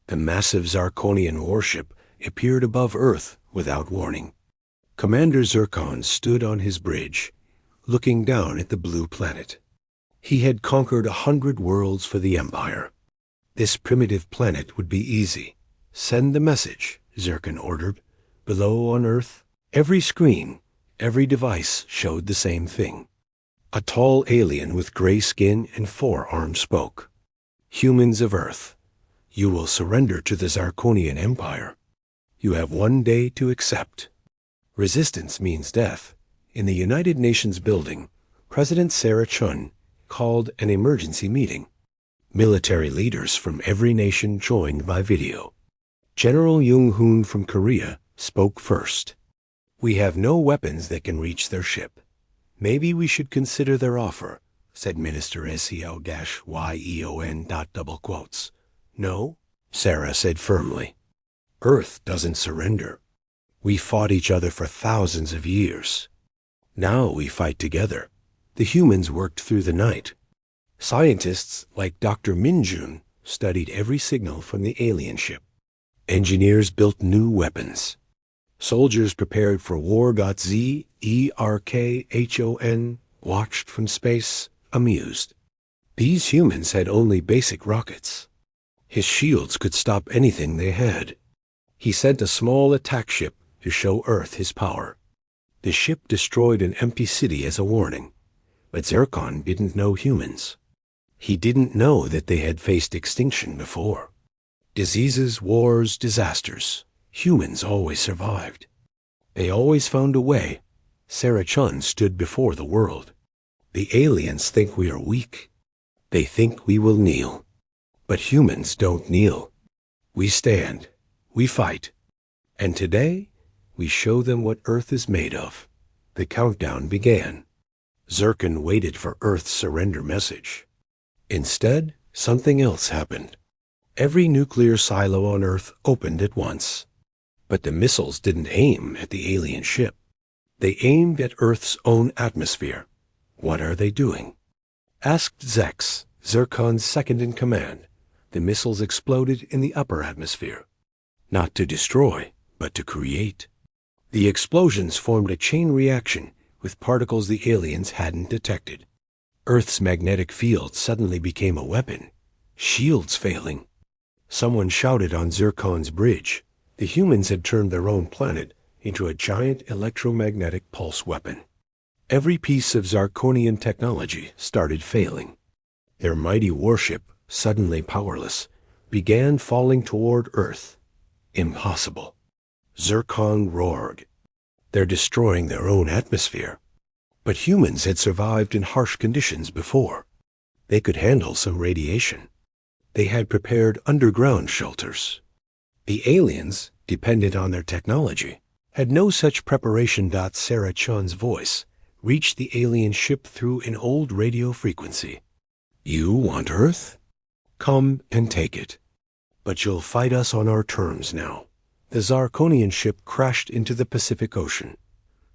The massive Zarkonian warship appeared above Earth without warning. Commander Zircon stood on his bridge, looking down at the blue planet. He had conquered 100 worlds for the Empire. This primitive planet would be easy. Send the message, Zircon ordered. Below on Earth, every screen, every device showed the same thing. A tall alien with gray skin and 4 arms spoke. Humans of Earth, you will surrender to the Zarkonian Empire. You have 1 day to accept. Resistance means death. In the United Nations building, President Sarah Chun called an emergency meeting. Military leaders from every nation joined by video. General Jung-hoon from Korea spoke first. We have no weapons that can reach their ship. Maybe we should consider their offer, said Minister SEL-YEON. No, Sarah said firmly. Earth doesn't surrender. We fought each other for thousands of years. Now we fight together. The humans worked through the night. Scientists like Dr. Minjun studied every signal from the alien ship. Engineers built new weapons. Soldiers prepared for war. ZERKHON watched from space, amused. These humans had only basic rockets. His shields could stop anything they had. He sent a small attack ship to show Earth his power. The ship destroyed an empty city as a warning. But Zircon didn't know humans. He didn't know that they had faced extinction before. Diseases, wars, disasters. Humans always survived. They always found a way. Sarah Chun stood before the world. The aliens think we are weak. They think we will kneel. But humans don't kneel. We stand. We fight. And today, we show them what Earth is made of. The countdown began. Zircon waited for Earth's surrender message. Instead, something else happened. Every nuclear silo on Earth opened at once. But the missiles didn't aim at the alien ship. They aimed at Earth's own atmosphere. What are they doing? Asked Zex, Zircon's second-in-command. The missiles exploded in the upper atmosphere. Not to destroy, but to create. The explosions formed a chain reaction with particles the aliens hadn't detected. Earth's magnetic field suddenly became a weapon. Shields failing. Someone shouted on Zircon's bridge. The humans had turned their own planet into a giant electromagnetic pulse weapon. Every piece of Zarkonian technology started failing. Their mighty warship, suddenly powerless, began falling toward Earth. Impossible. Zircon roared. They're destroying their own atmosphere. But humans had survived in harsh conditions before. They could handle some radiation. They had prepared underground shelters. The aliens, dependent on their technology, had no such preparation. Sarah Chun's voice reached the alien ship through an old radio frequency. You want Earth? Come and take it. But you'll fight us on our terms now. The Zarkonian ship crashed into the Pacific Ocean.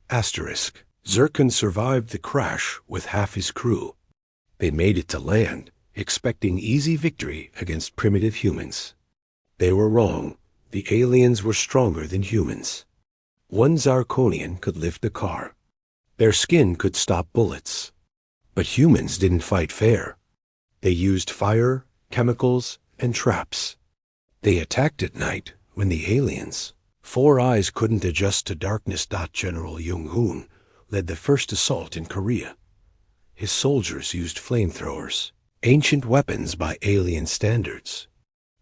Asterisk. Zircon survived the crash with half his crew. They made it to land, expecting easy victory against primitive humans. They were wrong. The aliens were stronger than humans. One Zarkonian could lift a car. Their skin could stop bullets. But humans didn't fight fair. They used fire, chemicals, and traps. They attacked at night when the aliens, 4 eyes couldn't adjust to darkness. General Jung-hoon led the first assault in Korea. His soldiers used flamethrowers, ancient weapons by alien standards.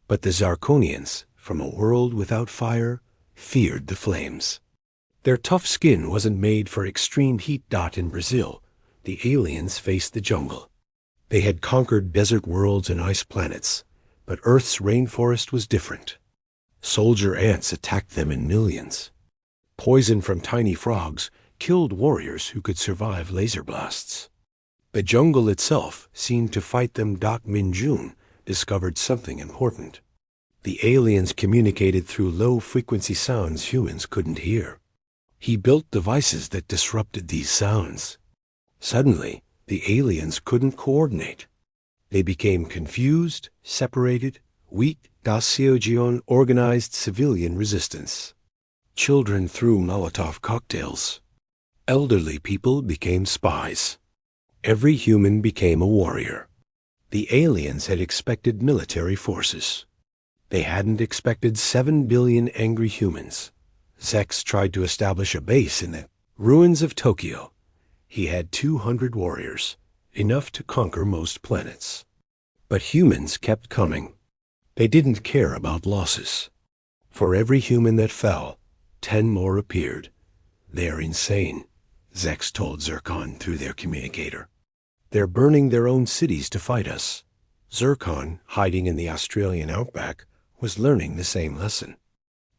But the Zarkonians, from a world without fire, feared the flames. Their tough skin wasn't made for extreme heat. In Brazil, the aliens faced the jungle. They had conquered desert worlds and ice planets, but Earth's rainforest was different. Soldier ants attacked them in millions. Poison from tiny frogs killed warriors who could survive laser blasts. The jungle itself seemed to fight them. Minjun discovered something important. The aliens communicated through low-frequency sounds humans couldn't hear. He built devices that disrupted these sounds. Suddenly, the aliens couldn't coordinate. They became confused, separated, Weak Daseogeon organized civilian resistance. Children threw Molotov cocktails. Elderly people became spies. Every human became a warrior. The aliens had expected military forces. They hadn't expected 7 billion angry humans. Zex tried to establish a base in the ruins of Tokyo. He had 200 warriors, enough to conquer most planets. But humans kept coming. They didn't care about losses. For every human that fell, 10 more appeared. They're insane, Zex told Zircon through their communicator. They're burning their own cities to fight us. Zircon, hiding in the Australian outback, was learning the same lesson.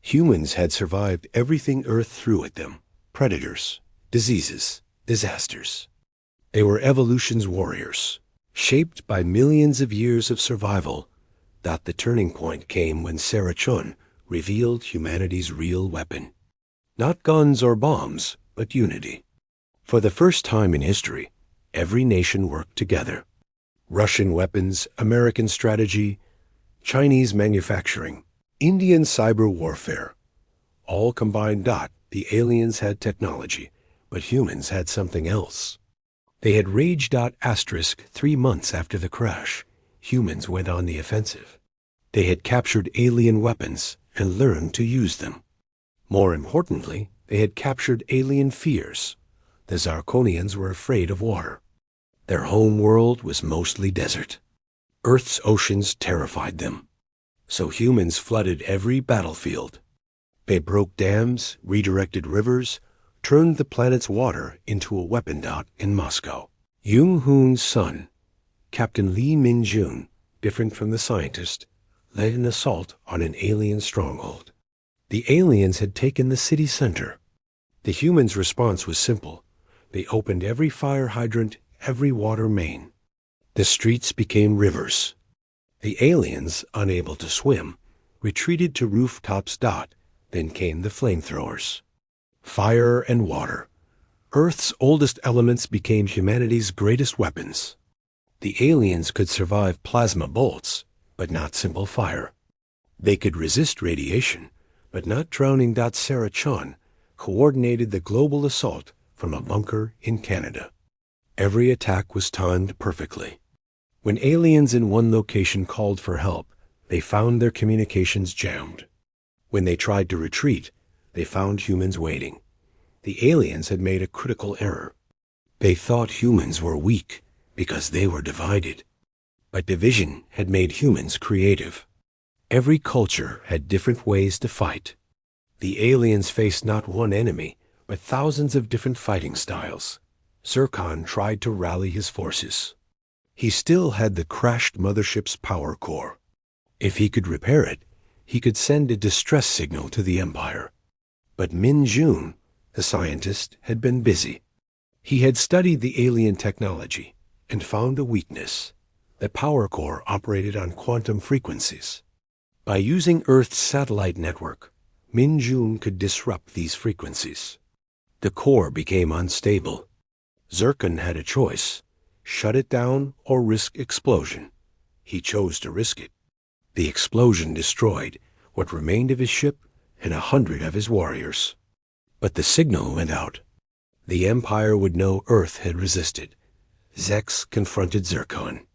Humans had survived everything Earth threw at them: predators, diseases, disasters. They were evolution's warriors, shaped by millions of years of survival. The turning point came when Sarah Chun revealed humanity's real weapon. Not guns or bombs, but unity. For the first time in history, every nation worked together. Russian weapons, American strategy, Chinese manufacturing, Indian cyber warfare. All combined. The aliens had technology, but humans had something else. They had raged. 3 months after the crash, humans went on the offensive. They had captured alien weapons and learned to use them. More importantly, they had captured alien fears. The Zarkonians were afraid of water. Their home world was mostly desert. Earth's oceans terrified them. So humans flooded every battlefield. They broke dams, redirected rivers, turned the planet's water into a weapon. In Moscow, Jung Hoon's son, Captain Lee Min-jun, different from the scientist, led an assault on an alien stronghold. The aliens had taken the city center. The humans' response was simple. They opened every fire hydrant, every water main. The streets became rivers. The aliens, unable to swim, retreated to rooftops. Then came the flamethrowers. Fire and water, Earth's oldest elements, became humanity's greatest weapons. The aliens could survive plasma bolts, but not simple fire. They could resist radiation, but not drowning. Sarah Chun coordinated the global assault from a bunker in Canada. Every attack was timed perfectly. When aliens in one location called for help, they found their communications jammed. When they tried to retreat, they found humans waiting. The aliens had made a critical error. They thought humans were weak because they were divided. But division had made humans creative. Every culture had different ways to fight. The aliens faced not one enemy, but thousands of different fighting styles. Zircon tried to rally his forces. He still had the crashed mothership's power core. If he could repair it, he could send a distress signal to the Empire. But Min-jun, the scientist, had been busy. He had studied the alien technology and found a weakness. The power core operated on quantum frequencies. By using Earth's satellite network, Min-jun could disrupt these frequencies. The core became unstable. Zircon had a choice: shut it down or risk explosion. He chose to risk it. The explosion destroyed what remained of his ship and 100 of his warriors. But the signal went out. The Empire would know Earth had resisted. Zex confronted Zircon.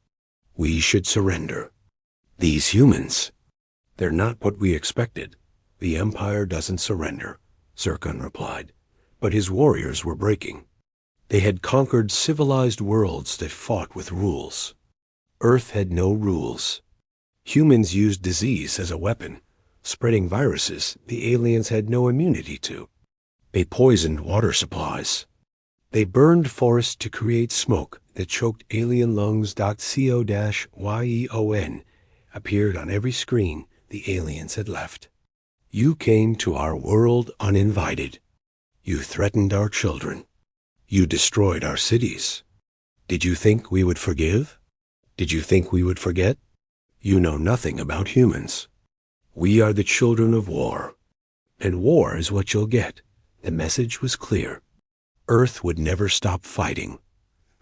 We should surrender. These humans, they're not what we expected. The Empire doesn't surrender, Zircon replied. But his warriors were breaking. They had conquered civilized worlds that fought with rules. Earth had no rules. Humans used disease as a weapon, spreading viruses the aliens had no immunity to. They poisoned water supplies. They burned forests to create smoke that choked alien lungs. COYEON appeared on every screen the aliens had left. You came to our world uninvited. You threatened our children. You destroyed our cities. Did you think we would forgive? Did you think we would forget? You know nothing about humans. We are the children of war. And war is what you'll get. The message was clear. Earth would never stop fighting. *.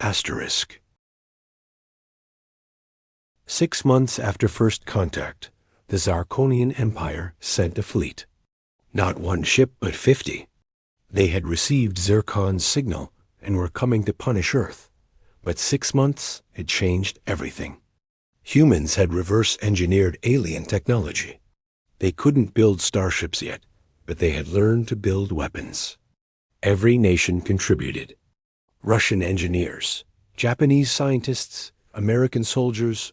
6 months after first contact, the Zarkonian Empire sent a fleet. Not one ship, but 50. They had received Zircon's signal and were coming to punish Earth. But 6 months had changed everything. Humans had reverse-engineered alien technology. They couldn't build starships yet, but they had learned to build weapons. Every nation contributed. Russian engineers, Japanese scientists, American soldiers,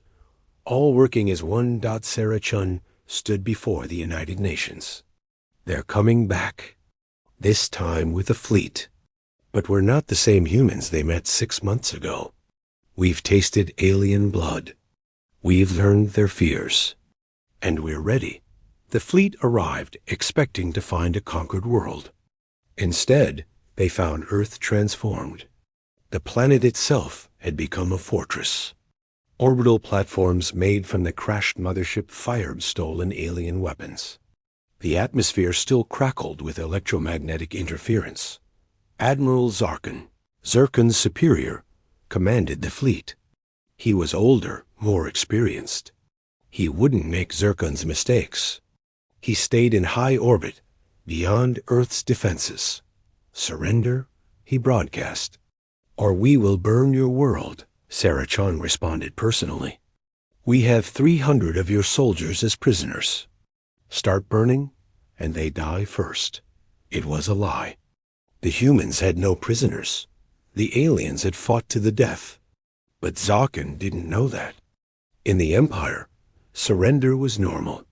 all working as one. Sarah Chun stood before the United Nations. They're coming back, this time with a fleet. But we're not the same humans they met 6 months ago. We've tasted alien blood. We've learned their fears. And we're ready. The fleet arrived expecting to find a conquered world. Instead, they found Earth transformed. The planet itself had become a fortress. Orbital platforms made from the crashed mothership fired stolen alien weapons. The atmosphere still crackled with electromagnetic interference. Admiral Zarkon, Zircon's superior, commanded the fleet. He was older, more experienced. He wouldn't make Zircon's mistakes. He stayed in high orbit, beyond Earth's defenses. Surrender, he broadcast. Or we will burn your world, Sarah Chun responded personally. We have 300 of your soldiers as prisoners. Start burning, and they die first. It was a lie. The humans had no prisoners. The aliens had fought to the death. But Zarkon didn't know that. In the Empire, surrender was normal.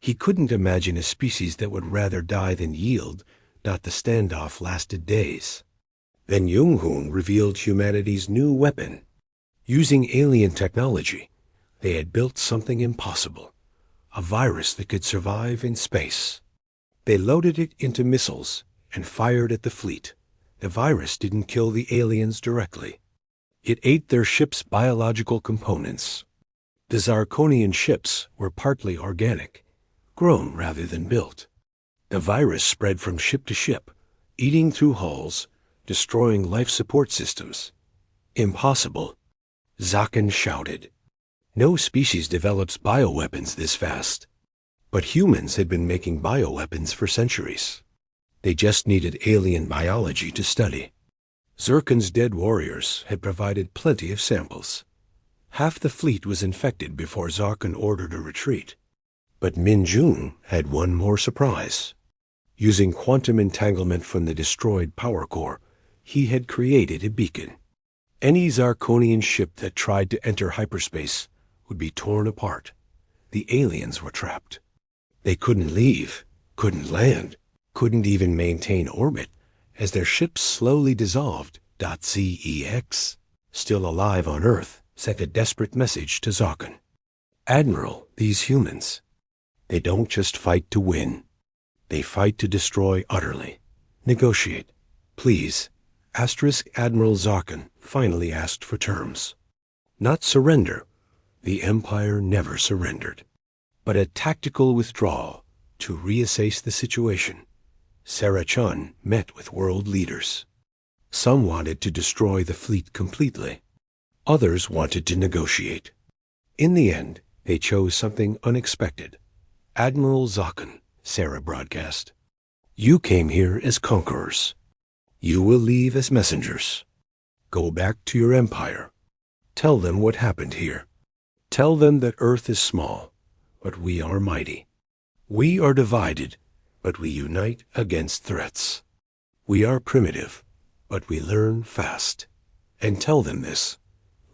He couldn't imagine a species that would rather die than yield. The standoff lasted days. Then Jung-hoon revealed humanity's new weapon. Using alien technology, they had built something impossible. A virus that could survive in space. They loaded it into missiles and fired at the fleet. The virus didn't kill the aliens directly. It ate their ship's biological components. The Zarkonian ships were partly organic, grown rather than built. The virus spread from ship to ship, eating through hulls, destroying life support systems. Impossible. Zarkon shouted. No species develops bioweapons this fast. But humans had been making bioweapons for centuries. They just needed alien biology to study. Zircon's dead warriors had provided plenty of samples. Half the fleet was infected before Zarkon ordered a retreat. But Min Jun had one more surprise. Using quantum entanglement from the destroyed power core, he had created a beacon. Any Zarkonian ship that tried to enter hyperspace would be torn apart. The aliens were trapped. They couldn't leave, couldn't land, couldn't even maintain orbit, as their ships slowly dissolved. ZEX, still alive on Earth, sent a desperate message to Zarkon. Admiral, these humans, they don't just fight to win. They fight to destroy utterly. Negotiate, please. Admiral Zarkon finally asked for terms. Not surrender. The Empire never surrendered. But a tactical withdrawal to reassess the situation. Sarah Chun met with world leaders. Some wanted to destroy the fleet completely. Others wanted to negotiate. In the end, they chose something unexpected. Admiral Zarkon, Sarah broadcast. You came here as conquerors. You will leave as messengers. Go back to your empire. Tell them what happened here. Tell them that Earth is small, but we are mighty. We are divided, but we unite against threats. We are primitive, but we learn fast. And tell them this.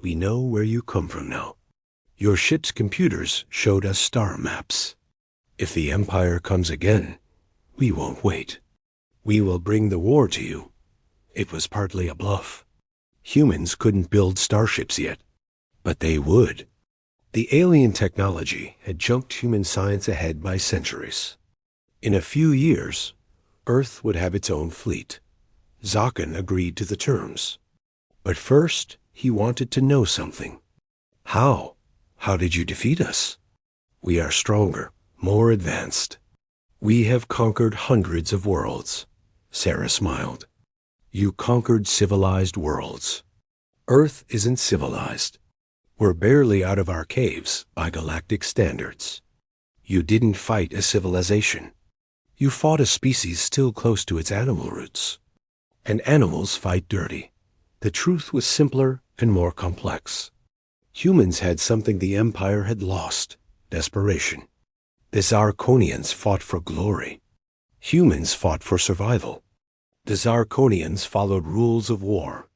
We know where you come from now. Your ship's computers showed us star maps. If the Empire comes again, we won't wait. We will bring the war to you. It was partly a bluff. Humans couldn't build starships yet, but they would. The alien technology had jumped human science ahead by centuries. In a few years, Earth would have its own fleet. Zarkon agreed to the terms. But first, he wanted to know something. How? How did you defeat us? We are stronger, more advanced. We have conquered hundreds of worlds. Sarah smiled. You conquered civilized worlds. Earth isn't civilized. We're barely out of our caves by galactic standards. You didn't fight a civilization. You fought a species still close to its animal roots. And animals fight dirty. The truth was simpler and more complex. Humans had something the Empire had lost: desperation. The Zarkonians fought for glory. Humans fought for survival. The Zarkonians followed rules of war.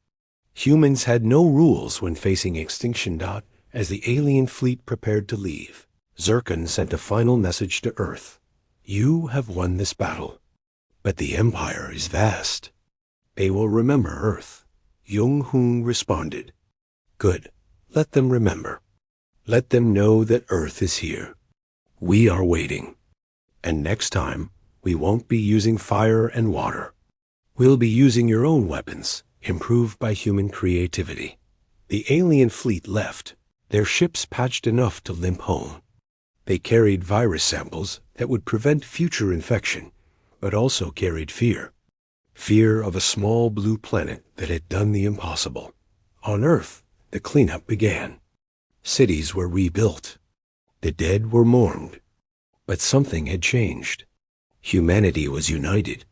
Humans had no rules when facing extinction. As the alien fleet prepared to leave, Zircon sent a final message to Earth. You have won this battle, but the Empire is vast. They will remember Earth. Jung-Hoon responded. Good. Let them remember. Let them know that Earth is here. We are waiting. And next time, we won't be using fire and water. We'll be using your own weapons, improved by human creativity. The alien fleet left, their ships patched enough to limp home. They carried virus samples that would prevent future infection, but also carried fear. Fear of a small blue planet that had done the impossible. On Earth, the cleanup began. Cities were rebuilt. The dead were mourned. But something had changed. Humanity was united.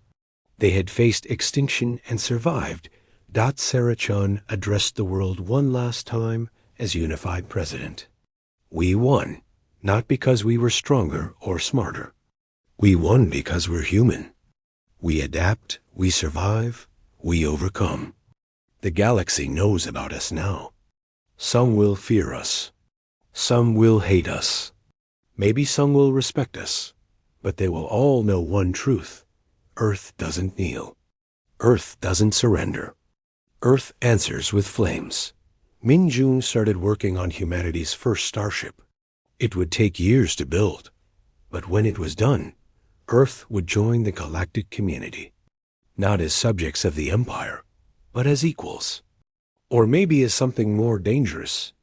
They had faced extinction and survived. Sarachan addressed the world one last time as unified president. We won, not because we were stronger or smarter. We won because we're human. We adapt, we survive, we overcome. The galaxy knows about us now. Some will fear us. Some will hate us. Maybe some will respect us. But they will all know one truth. Earth doesn't kneel. Earth doesn't surrender. Earth answers with flames. Min-Jun started working on humanity's first starship. It would take years to build. But when it was done, Earth would join the galactic community. Not as subjects of the Empire, but as equals. Or maybe as something more dangerous.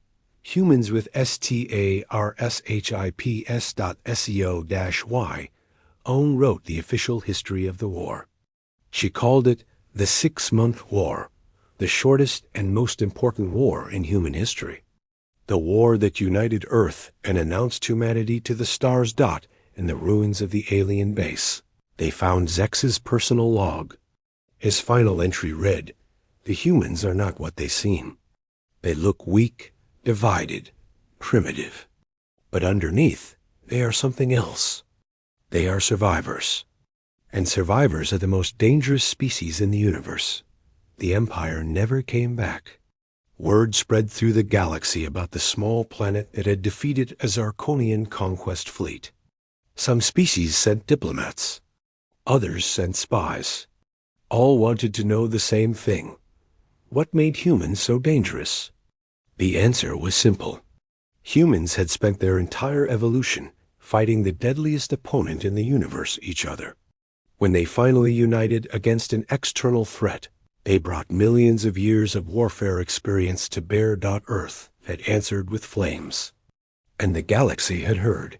Humans with STARSHIPS.SEO-Y. Own wrote the official history of the war. She called it the 6-month war, the shortest and most important war in human history. The war that united Earth and announced humanity to the stars. In the ruins of the alien base, they found Zex's personal log. His final entry read, "The humans are not what they seem. They look weak, divided, primitive. But underneath, they are something else. They are survivors. And survivors are the most dangerous species in the universe." The Empire never came back. Word spread through the galaxy about the small planet that had defeated a Zarkonian conquest fleet. Some species sent diplomats. Others sent spies. All wanted to know the same thing. What made humans so dangerous? The answer was simple. Humans had spent their entire evolution fighting the deadliest opponent in the universe, each other. When they finally united against an external threat, they brought millions of years of warfare experience to bear. Earth had answered with flames. And the galaxy had heard.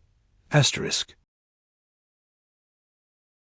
Asterisk.